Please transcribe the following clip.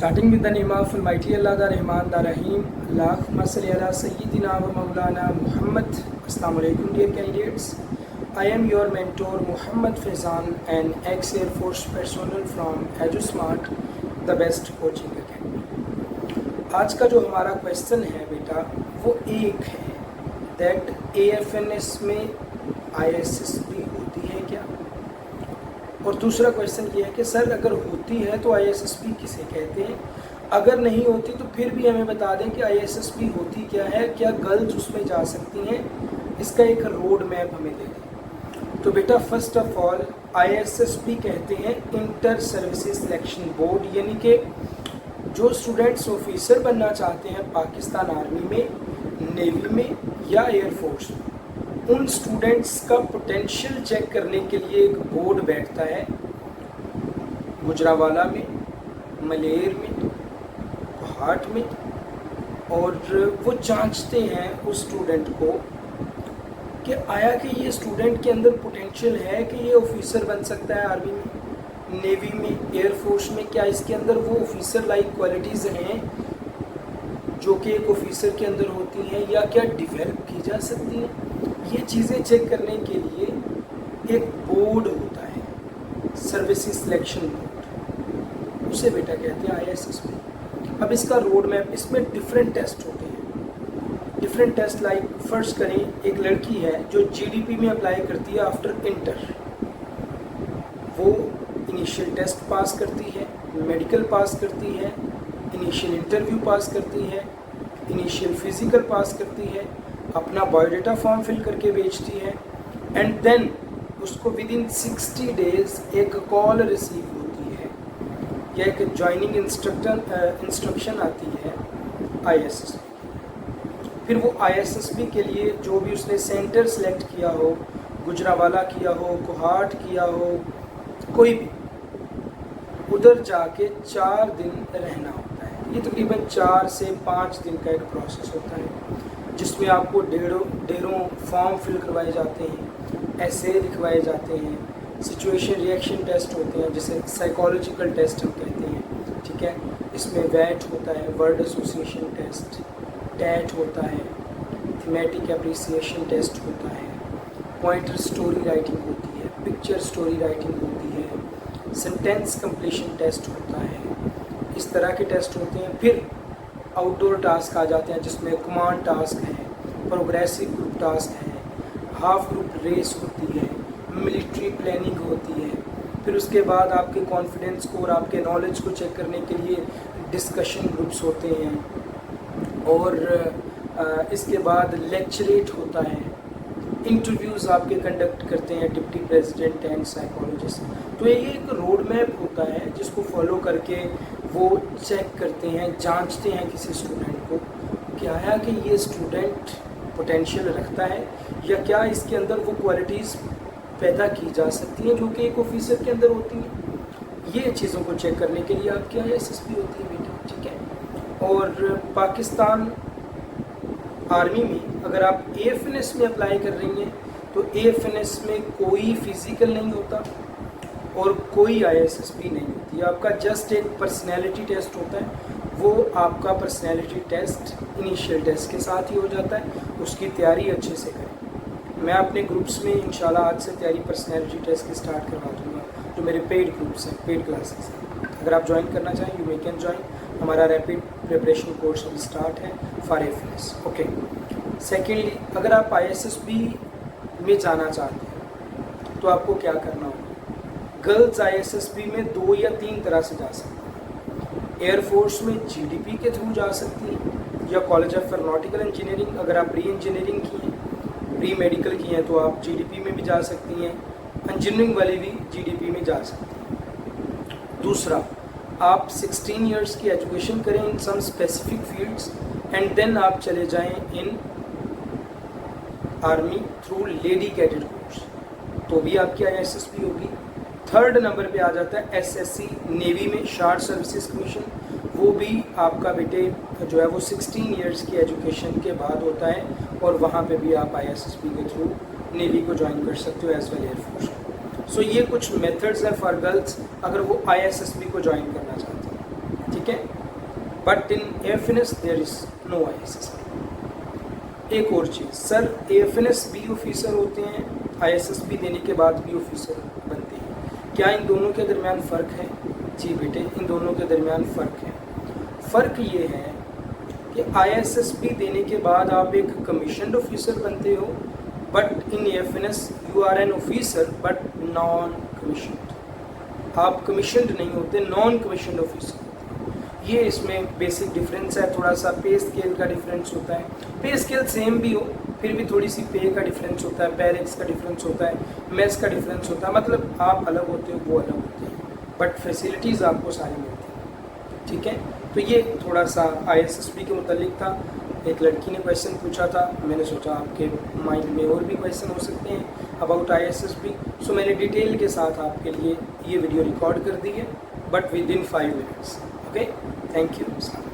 Starting with the name of Almighty Allah, the Rahman, the Rahim. Allahumma salli ala Sayyidina wa Maulana Muhammad. Assalamu alaikum, dear candidates. I am your mentor Muhammad Faizan, an ex-Air Force personnel from EduSmart, the best coaching academy. आज का जो हमारा question है बेटा वो एक है that AFNS में ISSB होती है क्या, और दूसरा क्वेश्चन ये है कि सर अगर होती है तो ISSB किसे कहते हैं, अगर नहीं होती तो फिर भी हमें बता दें कि ISSB होती क्या है, क्या गर्ल्स उसमें जा सकती हैं, इसका एक रोड मैप हमें दे दें। तो बेटा फर्स्ट ऑफ ऑल ISSB कहते हैं इंटर सर्विसेज सिलेक्शन बोर्ड, यानी कि जो स्टूडेंट्स ऑफिसर बनना चाहते हैं पाकिस्तान आर्मी में, नेवी में या एयरफोर्स में, उन स्टूडेंट्स का पोटेंशियल चेक करने के लिए एक बोर्ड बैठता है गुजरावाला में, मलेर में, कोहाट में, और वो जांचते हैं उस स्टूडेंट को कि आया कि ये स्टूडेंट के अंदर पोटेंशियल है कि ये ऑफिसर बन सकता है आर्मी में, नेवी में, एयरफोर्स में, क्या इसके अंदर वो ऑफिसर लाइक क्वालिटीज़ हैं जो कि एक ऑफिसर के अंदर होती हैं, या क्या डेवलप की जा सकती हैं। ये चीज़ें चेक करने के लिए एक बोर्ड होता है सर्विसेज सिलेक्शन बोर्ड, उसे बेटा कहते हैं ISSB। अब इसका रोड मैप, इसमें डिफरेंट टेस्ट होते हैं, डिफरेंट टेस्ट लाइक फर्स्ट करें, एक लड़की है जो GDP में अप्लाई करती है आफ्टर इंटर, वो इनिशियल टेस्ट पास करती है, मेडिकल पास करती है, इनिशियल इंटरव्यू पास करती है, इनिशियल फिजिकल पास करती है, अपना बायोडाटा फॉर्म फिल करके भेजती है, एंड देन उसको विद इन 60 डेज एक कॉल रिसीव होती है या एक ज्वाइनिंग इंस्ट्रक्शन आती है ISSB। फिर वो ISSB के लिए जो भी उसने सेंटर सेलेक्ट किया हो, गुजरावाला किया हो, कोहाट किया हो, कोई भी, उधर जाके 4 दिन रहना होता है। ये तकरीबन 4 से 5 दिन का एक प्रोसेस होता है जिसमें आपको ढेरों फॉर्म फिल करवाए जाते हैं, ऐसे लिखवाए जाते हैं, सिचुएशन रिएक्शन टेस्ट होते हैं जिसे साइकोलॉजिकल टेस्ट हम कहते हैं, ठीक है। इसमें वैट होता है, वर्ड एसोसिएशन टेस्ट, टैट होता है, थीमेटिक एप्रिसिएशन टेस्ट होता है, पॉइंटर स्टोरी राइटिंग होती है, पिक्चर स्टोरी राइटिंग होती है, सेंटेंस कंप्लीशन टेस्ट होता है, इस तरह के टेस्ट होते हैं। फिर आउटडोर टास्क आ जाते हैं जिसमें कमांड टास्क है, प्रोग्रेसिव ग्रुप टास्क है, हाफ ग्रुप रेस होती है, मिलिट्री प्लानिंग होती है। फिर उसके बाद आपके कॉन्फिडेंस को और आपके नॉलेज को चेक करने के लिए डिस्कशन ग्रुप्स होते हैं, और इसके बाद लेक्चरेट होता है, इंटरव्यूज़ आपके कंडक्ट करते हैं डिप्टी प्रेसिडेंट एंड साइकोलॉजिस्ट। तो ये एक रोड मैप होता है जिसको फॉलो करके वो चेक करते हैं, जांचते हैं किसी स्टूडेंट को कि आया कि ये स्टूडेंट पोटेंशियल रखता है या क्या इसके अंदर वो क्वालिटीज़ पैदा की जा सकती हैं जो कि एक ऑफिसर के अंदर होती हैं। ये चीज़ों को चेक करने के लिए आपकी ISSB होती है बेटा, ठीक है। और पाकिस्तान आर्मी में अगर आप AFNS में अप्लाई कर रही हैं तो AFNS में कोई फिज़िकल नहीं होता और कोई ISSB नहीं होती, आपका जस्ट एक पर्सनैलिटी टेस्ट होता है। वो आपका पर्सनैलिटी टेस्ट इनिशियल टेस्ट के साथ ही हो जाता है, उसकी तैयारी अच्छे से करें। मैं अपने ग्रुप्स में इंशाल्लाह आज से तैयारी पर्सनैलिटी टेस्ट की स्टार्ट करवा दूँगा, जो मेरे पेड ग्रुप्स हैं, पेड क्लासेस हैं। अगर आप ज्वाइन करना चाहें यू मे कैन ज्वाइन, हमारा रैपिड प्रिपरेशन कोर्स अभी स्टार्ट है फॉर AFNS, ओके। सेकेंडली, अगर आप ISSB में जाना चाहते हैं तो आपको क्या करना होगा। गर्ल्स ISSB में 2 या 3 तरह से जा सकती हैं। एयरफोर्स में GDP के थ्रू जा सकती हैं, या कॉलेज ऑफ एरोनॉटिकल इंजीनियरिंग, अगर आप प्री इंजीनियरिंग की हैं, प्री मेडिकल की हैं तो आप GDP में भी जा सकती हैं, इंजीनियरिंग वाली भी GDP में जा सकती हैं। दूसरा, आप 16 इयर्स की एजुकेशन करें in some specific fields and then आप चले जाएं in army through lady cadet course, तो भी आपकी ISSB होगी। थर्ड नंबर पे आ जाता है SSC नेवी में शॉर्ट सर्विसेज कमीशन, वो भी आपका बेटे जो है वो 16 इयर्स की एजुकेशन के बाद होता है, और वहाँ पे भी आप ISSB के थ्रू नेवी को ज्वाइन कर सकते हो एज वेल एयरफोर्स। सो ये कुछ मेथड्स हैं फॉर गर्ल्स अगर वो ISSB को ज्वाइन करना चाहते हैं, ठीक है। ठीक है, but in AFNS there is no ISSB। एक और चीज़ सर, AFNS भी ऑफिसर होते हैं, ISSB देने के बाद भी ऑफिसर बनते हैं, क्या इन दोनों के दरमियान फ़र्क है? जी बेटे, इन दोनों के दरमियान फ़र्क है। फ़र्क ये है कि ISSB देने के बाद आप एक कमीशनड ऑफिसर बनते हो, but in AFNS you are an officer but non commissioned. आप कमीशनड नहीं होते, नॉन कमीशनड ऑफिसर। ये इसमें बेसिक डिफरेंस है। थोड़ा सा पे स्केल का डिफरेंस होता है, पे स्केल सेम भी हो फिर भी थोड़ी सी पे का डिफरेंस होता है, बैरिक्स का डिफरेंस होता है, मेस का डिफरेंस होता है, मतलब आप अलग होते हो, वो अलग होते हैं, बट फैसिलिटीज़ आपको सारी मिलती हैं, ठीक है। तो ये थोड़ा सा ISSB के मुतालिक था। एक लड़की ने क्वेश्चन पूछा था, मैंने सोचा आपके माइंड में और भी क्वेश्चन हो सकते हैं अबाउट ISSB, सो मैंने डिटेल के साथ आपके लिए ये वीडियो रिकॉर्ड कर दी है, but with in 5 minutes. Okay, thank you.